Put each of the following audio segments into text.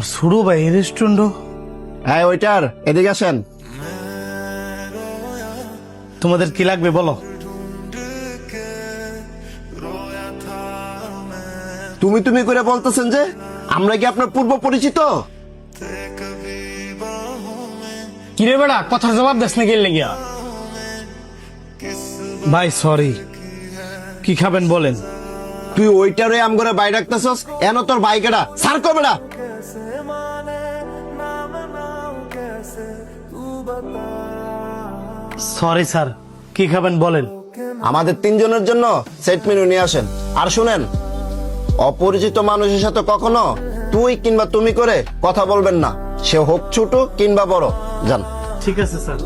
আমার ছোট ভাই রেস্টুরেন্ট। হ্যাঁ ওইটার এদিকে আসেন। তোমাদের কি লাগবে বলো। তুমি তুমি করে বলতেছেন যে আমরা কি আপনার পূর্ব পরিচিত? কিরে বেড়া কথার জবাব দেশ না গেলে গিয়া। ভাই সরি, কি খাবেন বলেন। তুই ওইটারে আম করে বাই রাখতেছস, এন তোর বাইকেটা সার কর বেড়া। সরি স্যার, কি খাবেন বলেন। আমাদের তিনজনের জন্য সেট মেনু নিয়ে আসেন। আর শুনেন, অপরিচিত মানুষের সাথে কখনো তুই কিংবা তুমি করে কথা বলবেন না, সে হোক ছোট কিংবা বড়। যান। ঠিক আছে স্যার।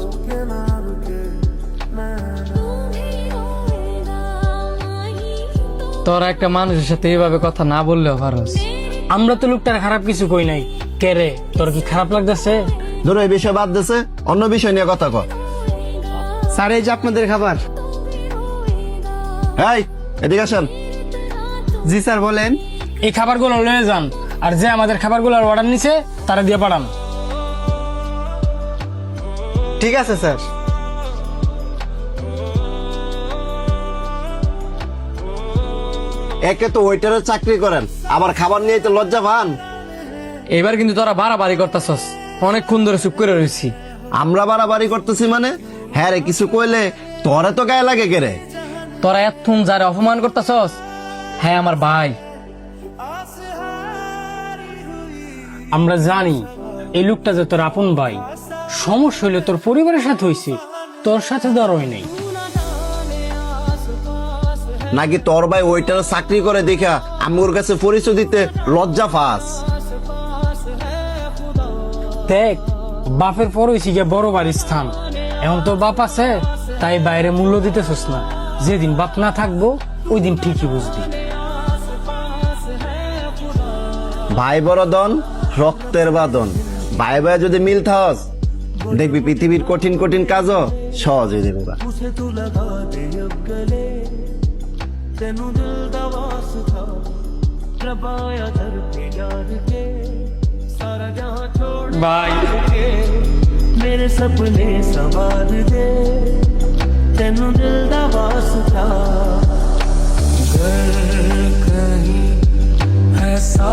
তোরা একটা মানুষের সাথে এইভাবে কথা না বললেও পারস। আমরা তো লোকটার খারাপ কিছু কই নাই। কে রে, তোর কি খারাপ লাগতেছে? ধরো এই বিষয় বাদ দিছে, অন্য বিষয় নিয়ে কথা কর। স্যার এই যে আপনাদের খাবার। এই এদিকে আসেন। জি স্যার বলেন। এই খাবারগুলো লয়ে যান, আর যে আমাদের খাবারগুলোর অর্ডার নিছে তারা দিয়ে পাঠান। ঠিক আছে স্যার। একে তো ওয়েটারের চাকরি করেন, আবার খাবার নিয়ে তো লজ্জা পান। এবার কিন্তু তোরা বাড়াবাড়ি করতেছস, অনেকক্ষণ ধরে চুপ করে রয়েছি। আমরা বাড়াবাড়ি করতেছি মানে? হ্যাঁ রে, কিছু কইলে তোরে তো গায়ে লাগে কে রে? তোরা এতক্ষণ যারে অপমান করতেছস, হ্যাঁ আমার ভাই। আমরা জানি এই লোকটা যে তোর আপন ভাই। সমস্যা হইলে তোর পরিবারের সাথে হয়েছে, তোর সাথে ধর হয় নাই। নাকি তোর ভাই ওয়েটারের চাকরি করে দেখা আমগুর কাছে পরিচয় দিতে লজ্জা পাস? দেখ, বাপের পর হয়েছি গিয়ে বড় বাড়ির স্থান। এখন তোর বাপ আছে, তাই বাইরে মূল্য দিতেছস না। যেদিন বাপ না থাকবো ওই দিন ঠিকই বুঝবি। ভাই বড় দন, রক্তের বাদন। ভাই ভাই যদি মিল থাকস, দেখবি পৃথিবীর কঠিন কঠিন কাজও সহজ হয়ে যাবে। तेनू दिल दा वास्ता रबाया दर पे यार के सारा जहां छोड़ ভাই के मेरे सपने संवार दे तेनू दिल दा वास्ता घर कहीं ऐसा